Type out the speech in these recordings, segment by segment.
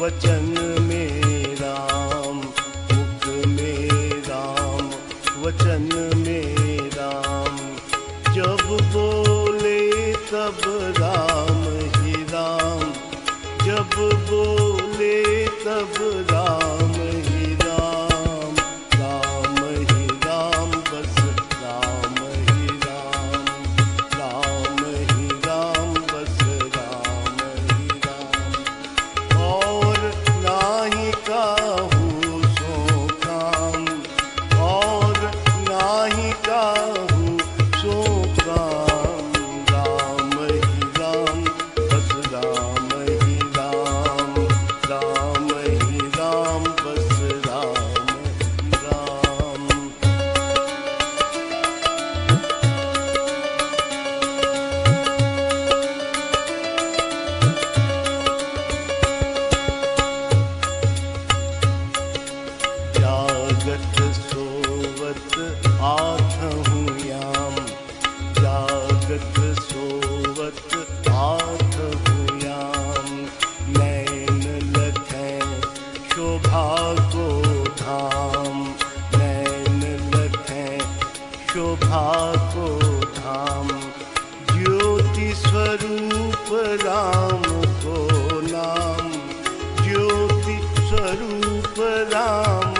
वचन में राम, मुख में राम, वचन में राम। जब बोले तब राम ही राम, जब बोले तब राम ही राम। राम ही राम, बस राम ही राम, राम ही राम, बस राम ही राम। और नाही काहू सो काम, और नाही काहू सो काम। राम ही राम, बस राम ही राम, राम ही राम, बस राम ही राम। जागत सोवत आठहूँ याम, जागत सोवत आठहूँ याम। नैन लखें शोभा को धाम, नैन लखें शोभा को धाम। ज्योति स्वरूप राम को नाम, ज्योति स्वरूप राम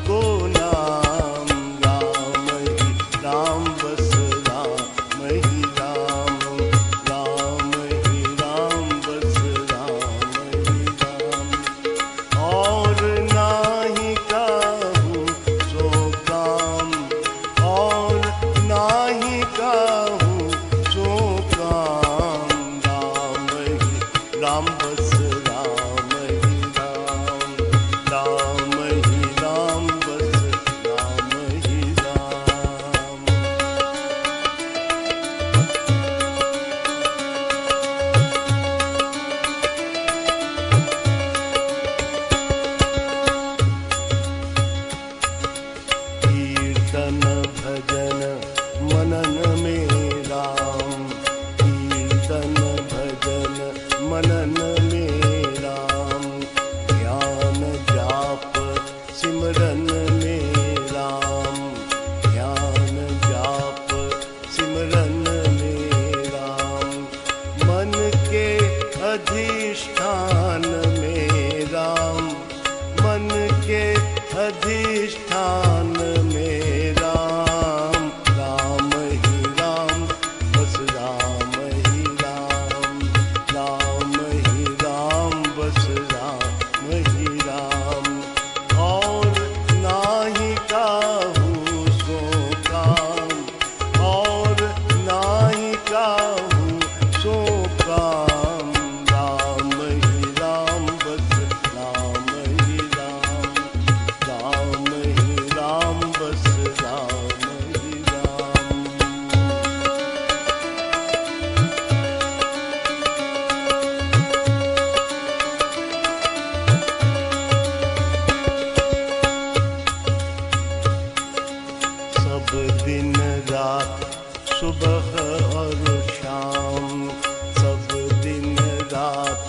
को नाम। राम ही राम, बस राम ही राम, राम ही राम, बस राम ही राम। और नाही काहू सो काम, और नाही काहू सो काम। राम ही राम, बस राम ही राम, राम ही राम, बस राम ही राम। कीर्तन भजन मनन में राम, कीर्तन भजन मनन में राम। ध्यान जाप सिमरन में राम, ध्यान जाप सिमरन में राम। मन के अधिष्ठान में राम, मन के अधिष्ठान में राम। राम ही राम, बस राम ही राम, राम ही राम, बस राम ही राम। और नाही काहू सो काम, और नाही काहू सो काम। राम ही राम, बस राम ही राम, राम ही राम, बस राम ही राम। सब दिन रात सुबह और शाम, सब दिन रात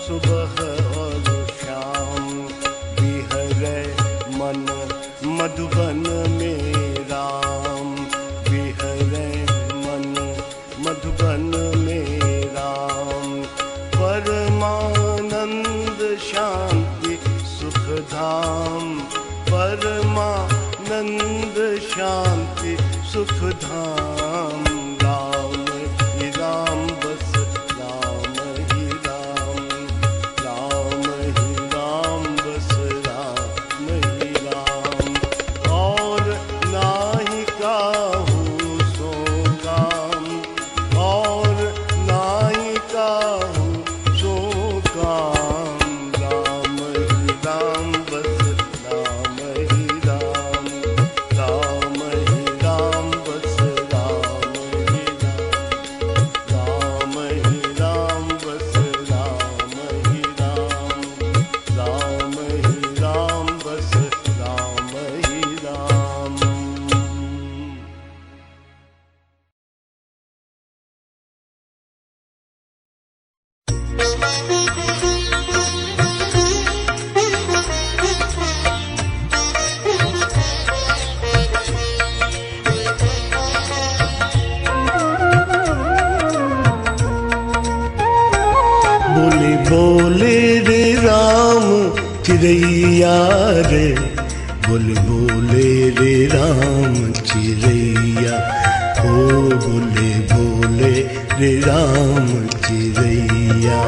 सुबह और शाम। बिहरे मन मधुबन में राम, बिहरे मन मधुबन में राम। परमानंद शांति सुख धाम, परमानंद शांति सुख धाम। राम ही राम, बस राम ही राम, राम ही राम, बस राम ही राम। और नाही काहू सो काम, और नाही काहू सो काम। राम ही राम, बस राम ही राम, राम ही राम, बस राम ही राम, राम ही राम, बस राम ही राम, राम ही राम, बस राम ही राम। चिड़ैया रे, बोले बोले रे राम चिड़ैया, ओ बोले बोले रे राम चिड़ैया।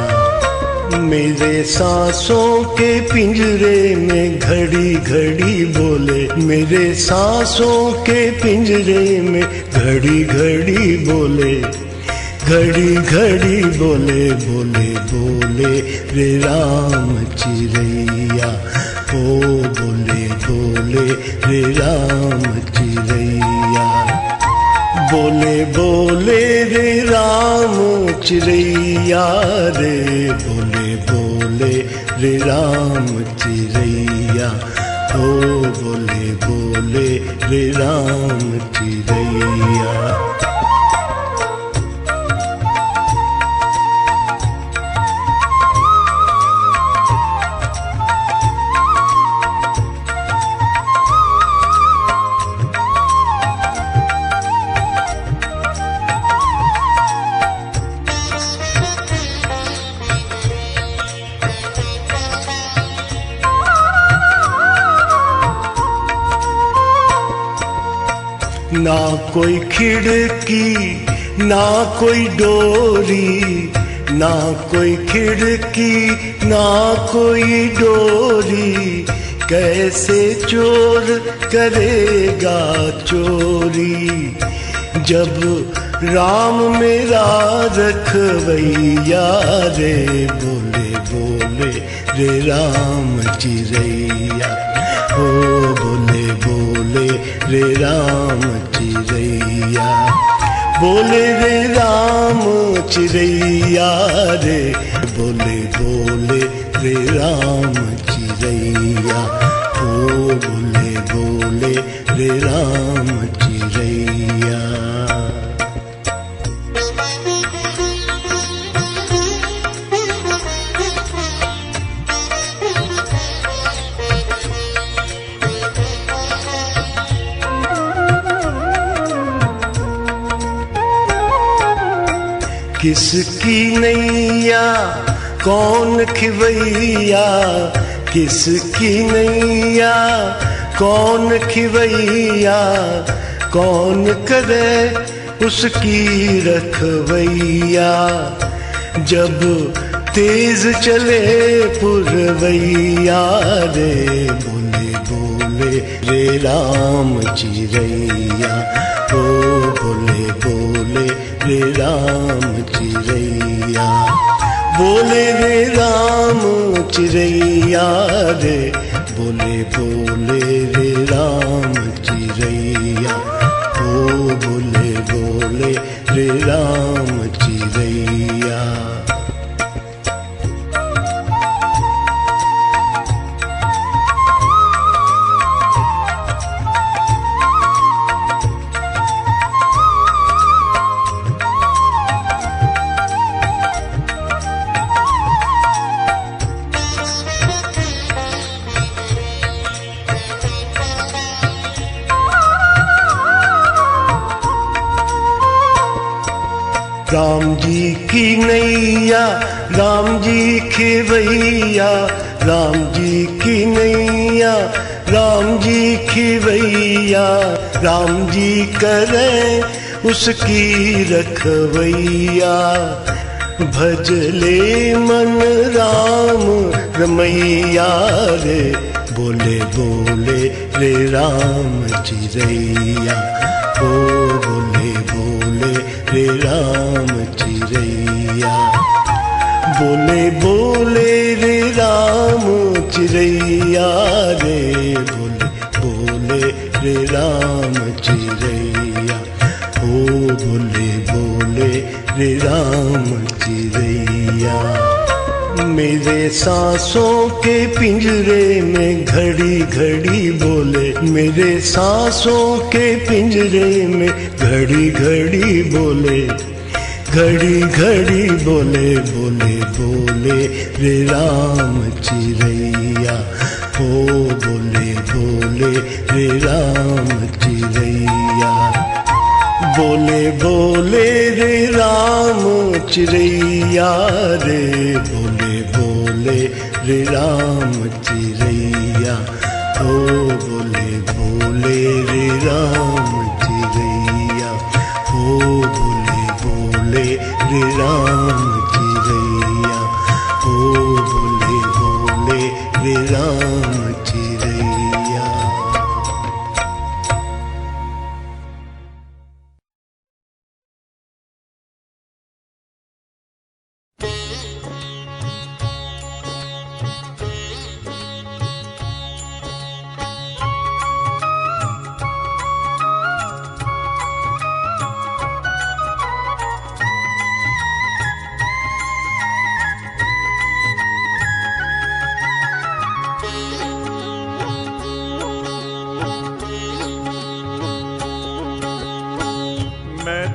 मेरे सांसों के पिंजरे में घड़ी घड़ी बोले, मेरे सांसों के पिंजरे में घड़ी घड़ी बोले, घड़ी घड़ी बोले बोले बोले रे राम चिड़ैया, ओ बोले बोले रे राम चिड़ैया। बोले बोले रे राम चिड़ैया रे, बोले बोले रे राम चिड़ैया, ओ बोले बोले रे राम चिड़ैया। ना कोई खिड़की ना कोई डोरी, ना कोई खिड़की ना कोई डोरी, कैसे चोर करेगा चोरी। जब राम मेरा रखवैया रे, बोले बोले रे राम चिड़ैया, ओ बोले बोले रे राम चिड़ैया। बोले रे राम चिड़ैया रे, बोले बोले रे राम चिड़ैया, ओ बोले बोले रे राम चिड़ैया। किसकी नैया कौन खिवैया, किसकी नैया कौन खिवैया, कौन करे उसकी रखवैया। जब तेज चले पुरवैया रे, बोले बोले रे राम चिड़ैया, ओ बोले बोले रे राम चिड़ैया। बोले रे राम चिड़ैया रे, बोले बोले रे राम चिड़ैया, ओ बोले बोले रे राम चिड़ैया। राम जी की नैया राम जी खिवैया, राम जी की नैया राम जी खिवैया। राम जी करें उसकी रखवैया, भजले मन राम रमैया रे, बोले बोले रे राम चिड़ैया, ओ बोले बोले रे राम चिड़ैया। बोले बोले रे राम चिड़ैया रे, बोले बोले रे राम चिड़ैया, ओ बोले बोले रे राम चिड़ैया। मेरे सांसों के पिंजरे में घड़ी घड़ी बोले, मेरे सांसों के पिंजरे में घड़ी घड़ी बोले, घड़ी घड़ी बोले बोले बोले रे राम चिड़ैया, ओ बोले बोले रे राम चिड़ैया। बोले बोले रे राम चिड़ैया रे, बोले बोले भोले रे राम चिरैया, ओ बोले भोले रे राम चिरैया, ओ बोले भोले रे राम चिरैया, ओ बोले भोले रे राम चिरैया।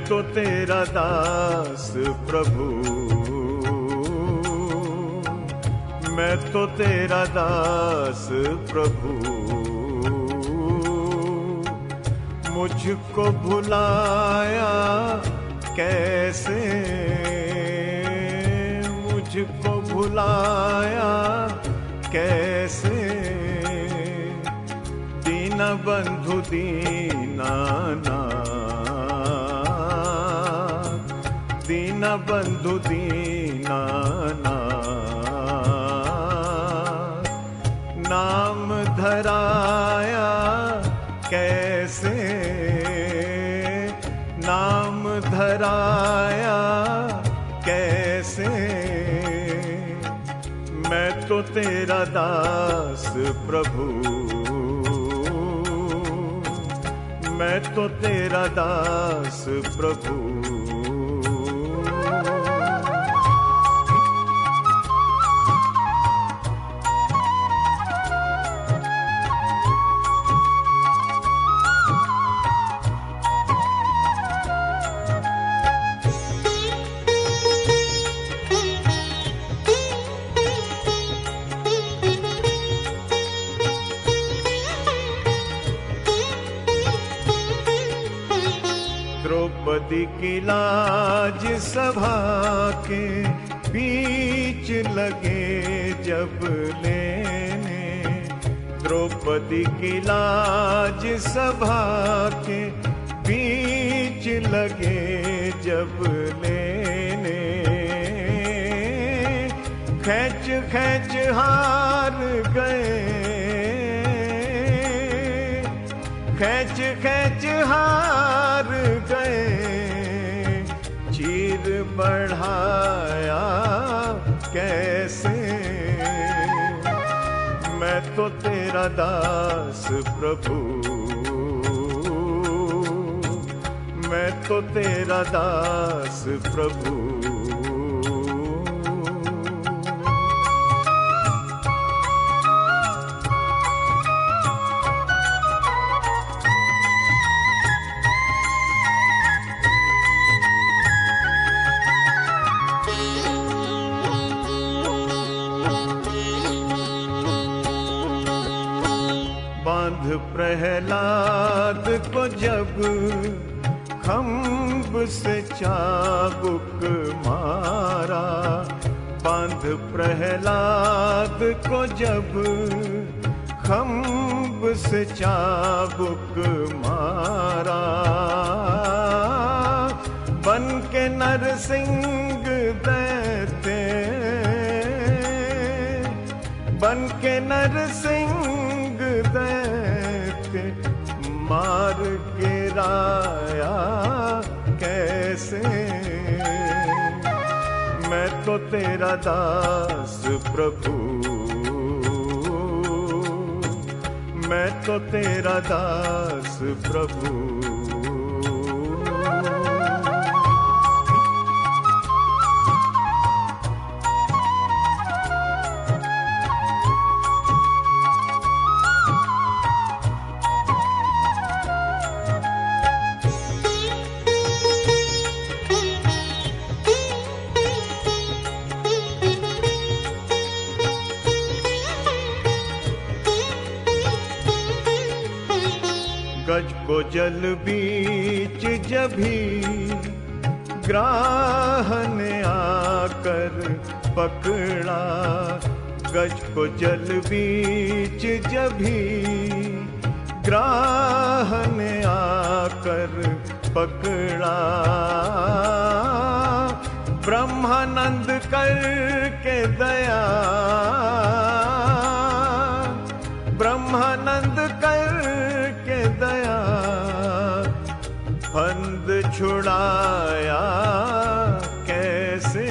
तो तेरा दास प्रभु, मैं तो तेरा दास प्रभु, मुझको भुलाया कैसे, मुझको भुलाया कैसे, दीन बंधु दीनानाथ, दीन बंधु दीनानाथ, नाम धराया कैसे, नाम धराया कैसे, मैं तो तेरा दास प्रभु, मैं तो तेरा दास प्रभु। द्रौपदी की लाज सभा के बीच लगे जब लेने, द्रौपदी की लाज सभा के बीच लगे जब लेने, खैच खैच हार गए, खैच खैच हार गए, चीर बढ़ाया कैसे, मैं तो तेरा दास प्रभु, मैं तो तेरा दास प्रभु। बांध प्रहलाद को जब खंभ से चाबुक मारा, बांध प्रहलाद को जब खंभ से चाबुक मारा, बन के नरसिंह दैत्य, बन के नरसिंह दैत्य मार गिराया कैसे, मैं तो तेरा दास प्रभु, मैं तो तेरा दास प्रभु। गज को जल बीच जभी ग्राह ने आकर पकड़ा, गज को जल बीच जभी ग्राह ने आकर पकड़ा, ब्रह्मानंद करके दया, ब्रह्मानंद करके दया, फंद छुड़ाया कैसे।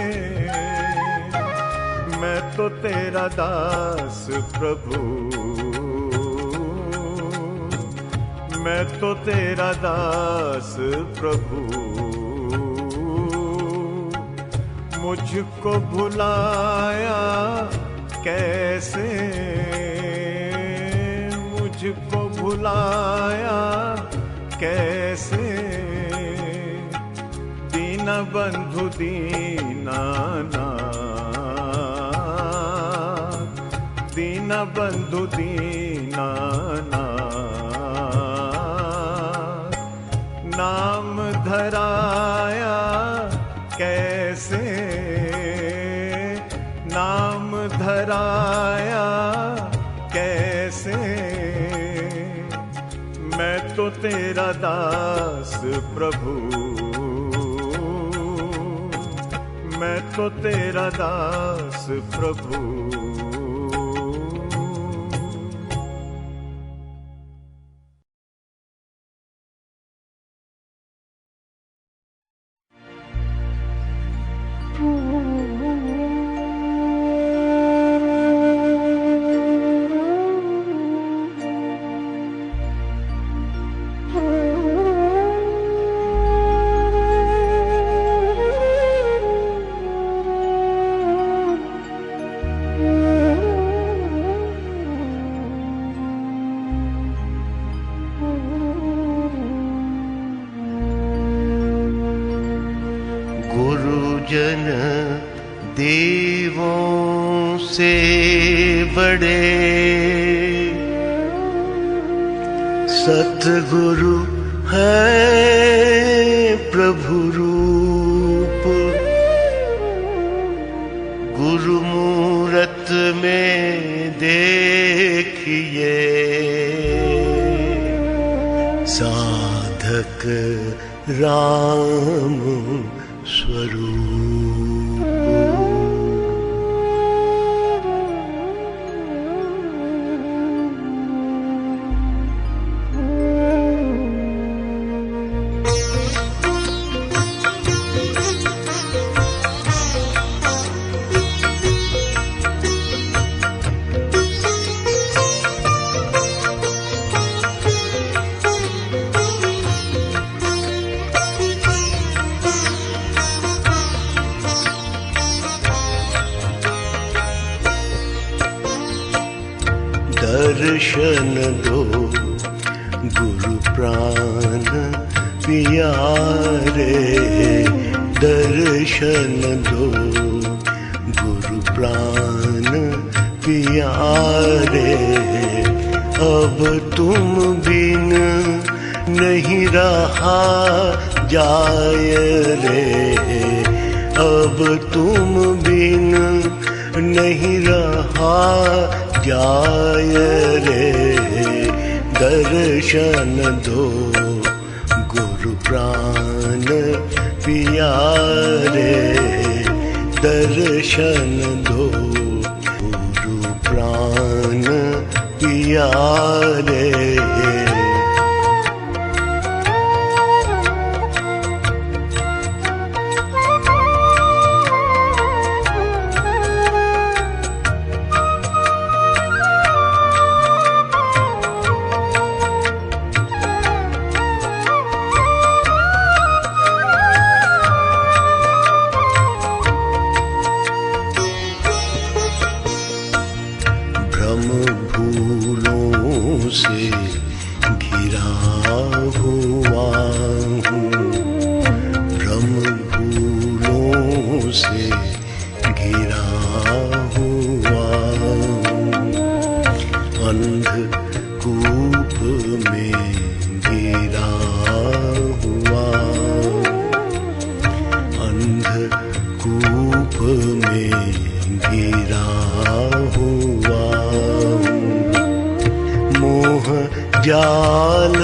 मैं तो तेरा दास प्रभु, मैं तो तेरा दास प्रभु, मुझको भुलाया कैसे, मुझको भुलाया कैसे। दीन बंधु दीनानाथ, दीन बंधु दीनानाथ, नाम धराया कैसे, नाम धराया कैसे। मैं तो तेरा दास प्रभु, मैं तो तेरा दास प्रभु। गुरुजन देवों से बड़े, सतगुरु है प्रभु रूप। गुरु मूरत में देखिए साधक राम स्वरूप। दर्शन दो गुरु प्राण प्यारे, दर्शन दो गुरु प्राण प्यारे। अब तुम बिन नहीं रहा जाय रे, अब तुम बिन नहीं रहा जाय रे। दर्शन दो गुरु प्राण प्यारे, दर्शन दो गुरु प्राण प्यारे। भूलों से घिरा हुआ हूँ, भ्रम भूलों से घिरा हुआ हूँ। अंधकूप में गिरा हुआ, अंधकूप में गिरा हुआ। जाल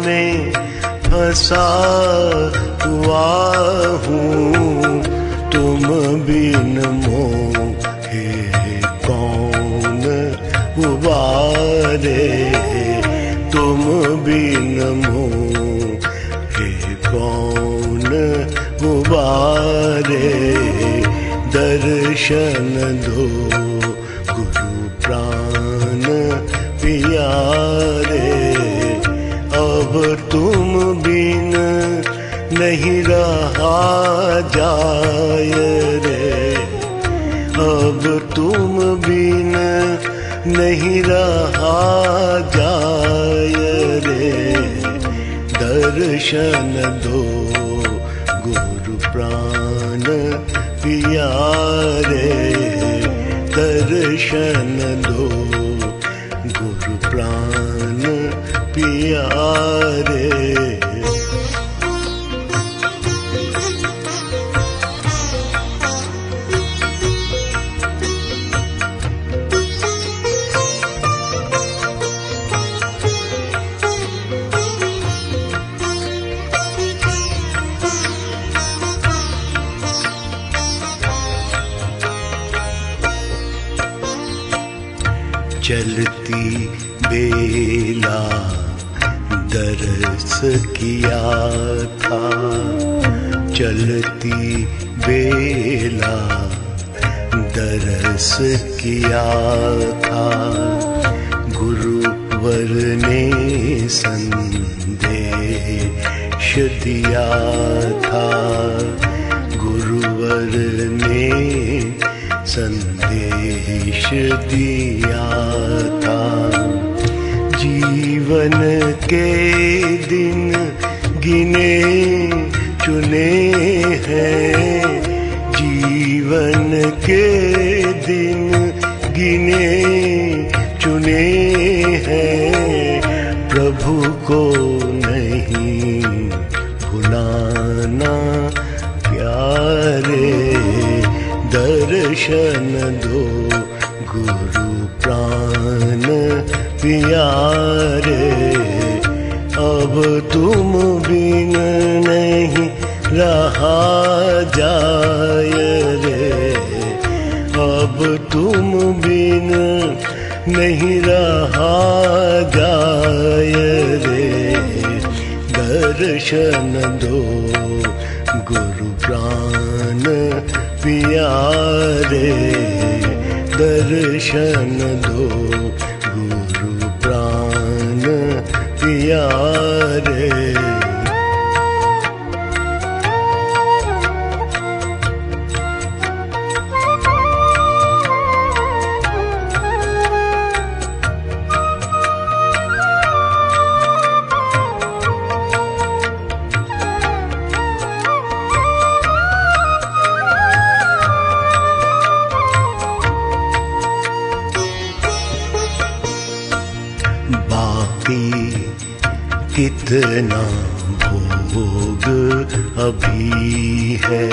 में फंसा हुआ हूँ। तुम बिन मोहे कौन उबारे, तुम बिन मोहे कौन उबारे। दर्शन दो गुरु प्राण प्यारे, अब तुम बिन नहीं रहा जाय रे, अब तुम बिन नहीं रहा जाय रे। दर्शन दो गुरु प्राण प्यारे, दर्शन दो गुरु प्राण प्यारे। चलती बेला दरस किया था, चलती बेला दरस किया था। गुरुवर ने संदेश दिया था, गुरुवर ने संदेश दिया था। जीवन के दिन गिने चुने हैं, जीवन के दिन गिने चुने हैं। प्रभु को नहीं भुलाना प्यारे, दर्शन दो गुरु प्राण प्यारे। अब तुम बिन नहीं रहा जाय रे, अब तुम बिन नहीं रहा जाय रे। दर्शन दो गुरु प्राण प्यारे, दर्शन दो गुरु प्राण प्यारे। कितना भोग अभी है,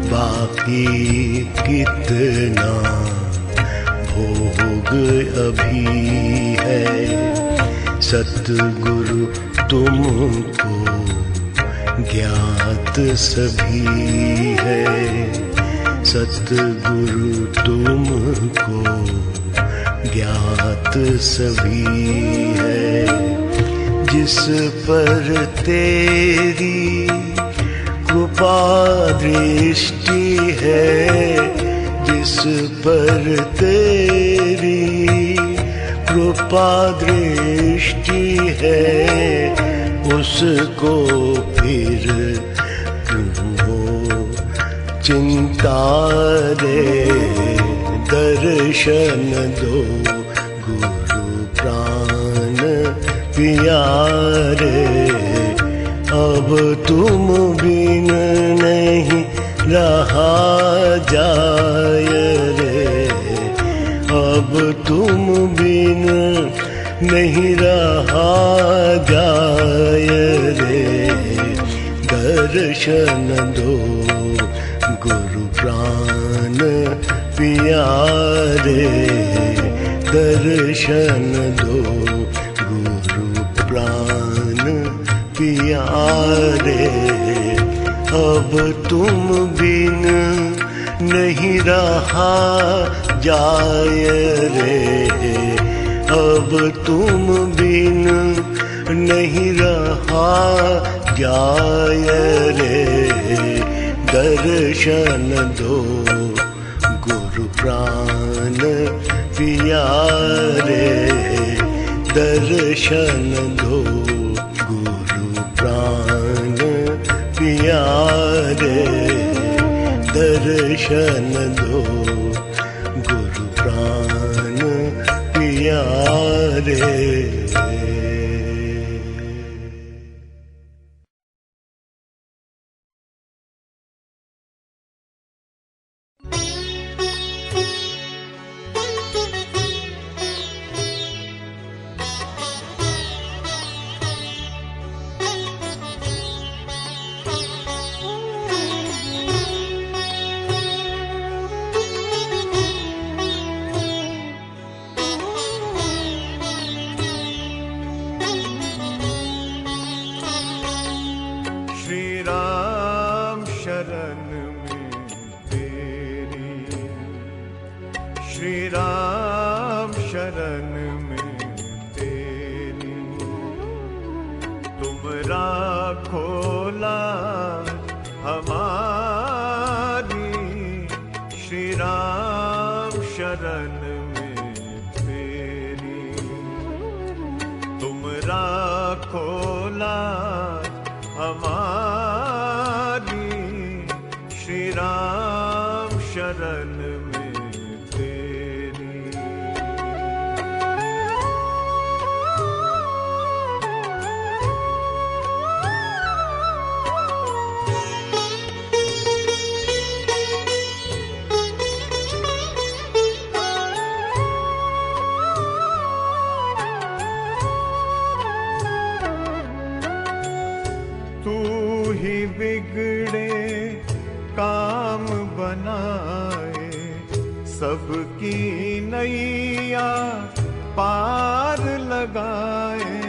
बाकी कितना भोग अभी है। सतगुरु तुमको ज्ञात सभी है, सतगुरु तुमको ज्ञात सभी है। जिस पर तेरी कृपा दृष्टि है, जिस पर तेरी कृपा दृष्टि है, उसको फिर क्यों हो चिंता रे। दर्शन दो गुरु प्राण प्यारे, अब तुम बिन नहीं रहा जाय रे, अब तुम बिन नहीं रहा जाय रे। दर्शन दो गुरु प्राण प्यारे, दर्शन दो गुरु अब तुम बिन नहीं रहा जाय रे, अब तुम बिन नहीं रहा जाय रे, दर्शन दो गुरु प्राण प्यारे, दर्शन दो गुरु प्राण प्यारे, दर्शन दो गुरु प्राण प्यारे। सबकी नैया पार लगाए,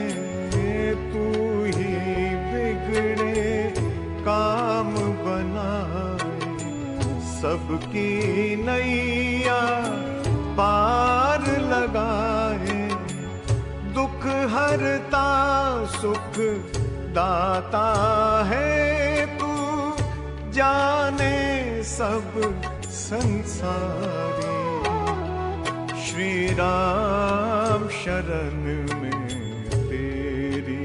तू ही बिगड़े काम बनाए, सबकी नैया पार लगाए, दुख हरता सुख दाता है तू, जाने सब संसारी। श्री राम शरण में तेरी,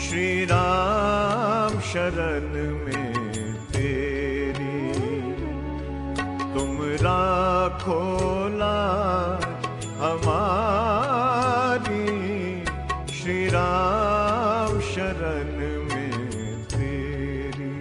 श्री राम शरण में तेरी, तुम राखो लाज हमारी। श्री राम शरण में तेरी।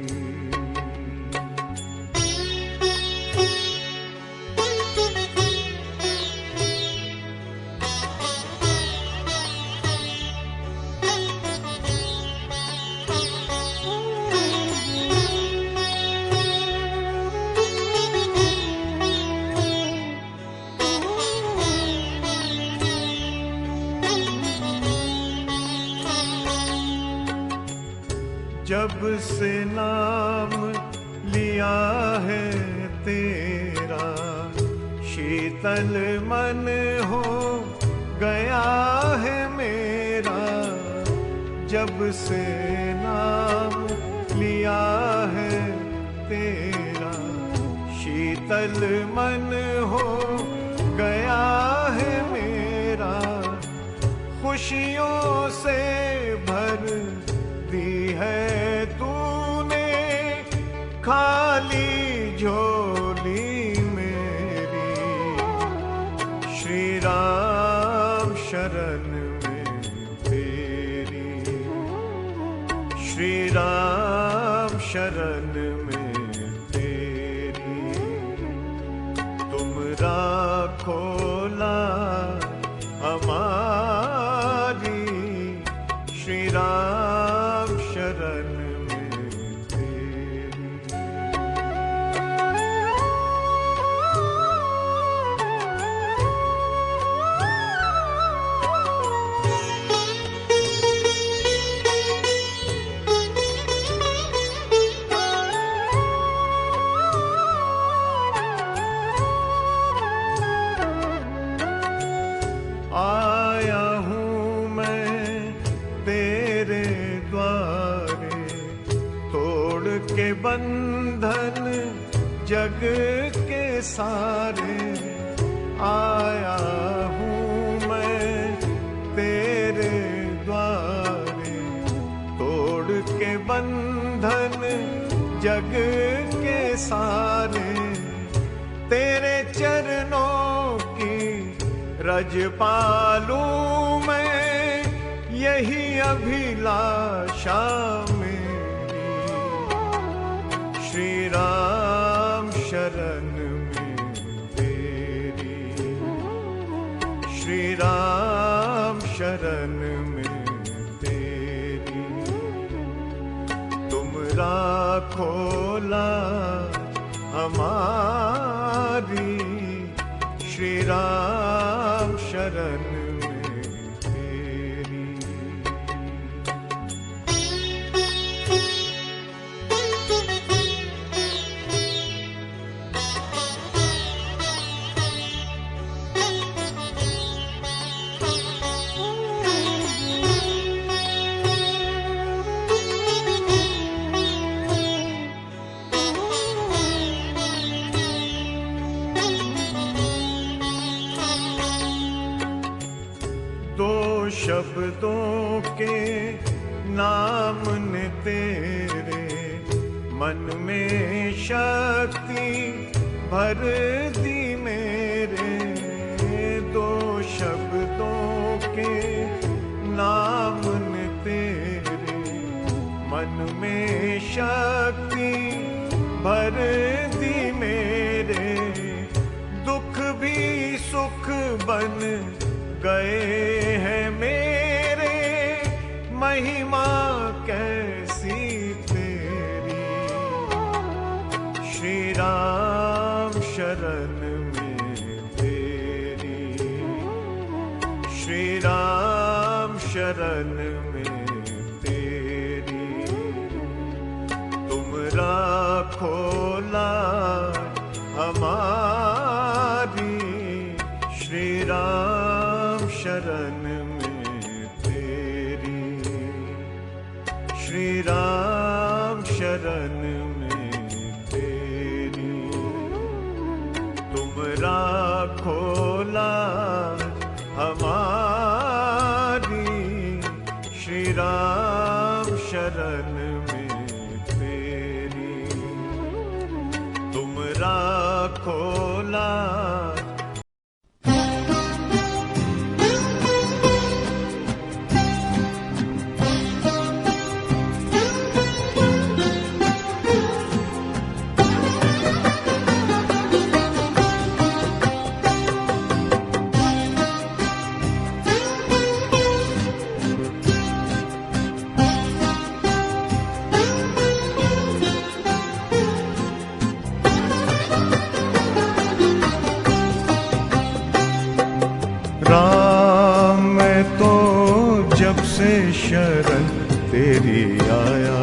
जब से नाम लिया है तेरा, शीतल मन हो गया है मेरा। जब से नाम लिया है तेरा, शीतल मन हो गया है मेरा। खुशियों से भर दी है तूने खाली झोली मेरी। श्री राम शरण में तेरी, श्री राम शरण में तेरी, तुम राखो लाज हमारी। श्री राम शरण में तेरी। बंधन जग के सारे, आया हूँ मैं तेरे द्वारे। तोड़ के बंधन जग के सारे, तेरे चरणों की रज पालूं मैं, यही अभिलाषा मेरी। श्री राम शरण में तेरी, श्री राम शरण में तेरी। तुम राखो लाज हमारी, श्री राम शरण में तेरी। दो शब्दों के नाम ने तेरे, मन में शक्ति भर दी मेरे। दो शब्दों के नाम ने तेरे, मन में शक्ति भर दी मेरे। दुख भी सुख बन गए हैं मेरे, महिमा कैसी तेरी। श्री राम शरण में तेरी, श्री राम शरण में तेरी। तुम राखो लाज हमारी, श्री राम शरण में तेरी, श्री राम शरण में तेरी। तुम राखो लाज हमारी, श्री राम शरण में तेरी। तुम राखो लाज। राम मैं तो जब से शरण तेरी आया,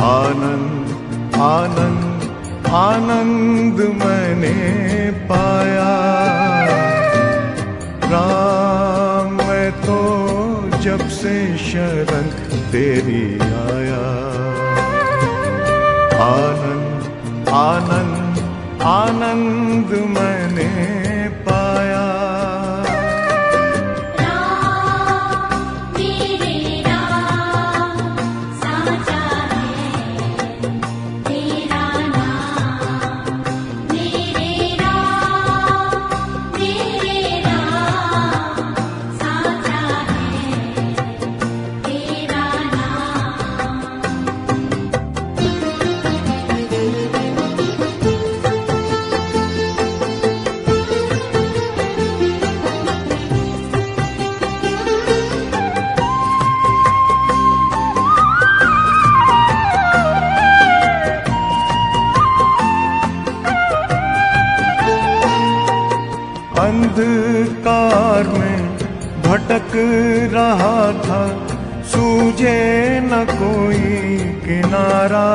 आनंद आनंद आनंद मैंने पाया। राम मैं तो जब से शरण तेरी आया, आनंद आनंद आनंद मैंने पाया। अंधकार में भटक रहा था, सूझे न कोई किनारा।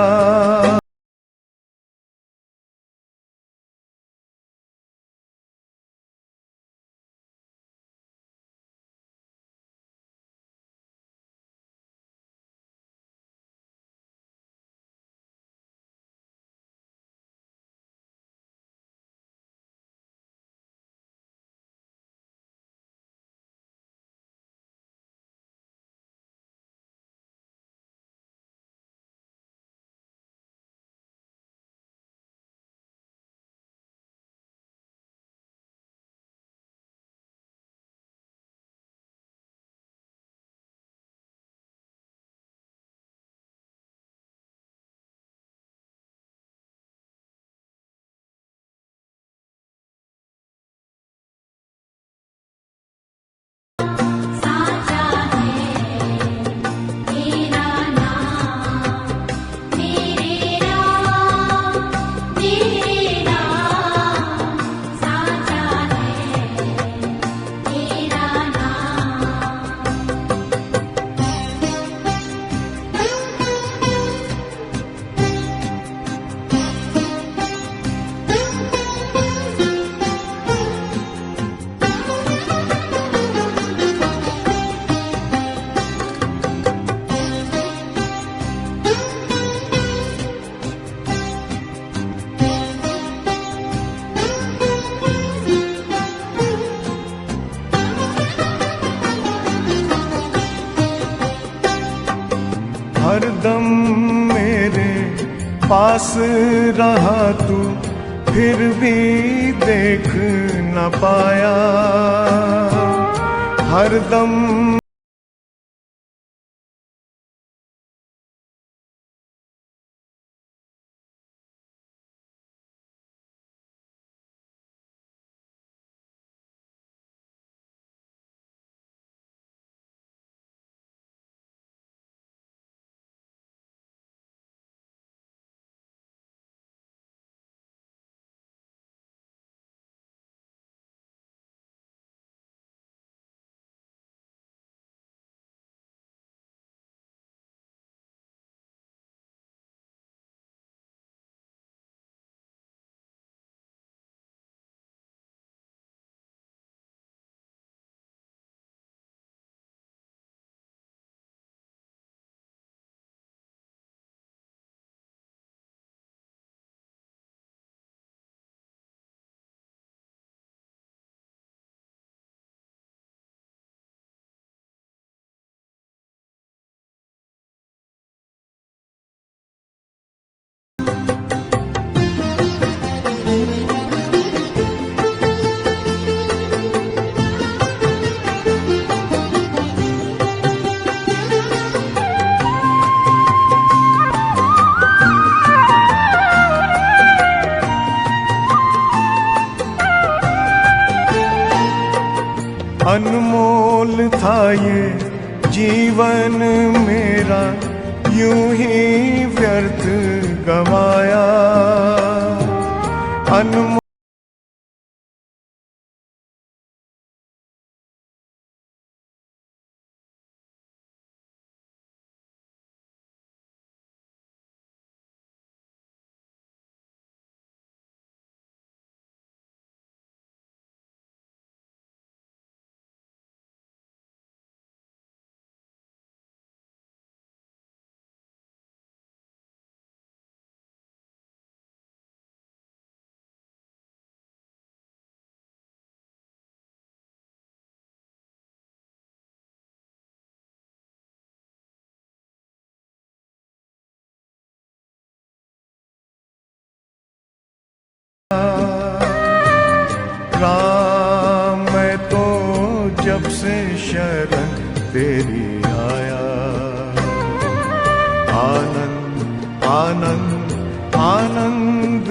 पास रहा तू फिर भी देख न पाया, हरदम अनमोल था ये जीवन मेरा, यूं ही व्यर्थ गवाया। अनमोल राम मैं तो जब से शरण तेरी आया, आनंद आनंद आनंद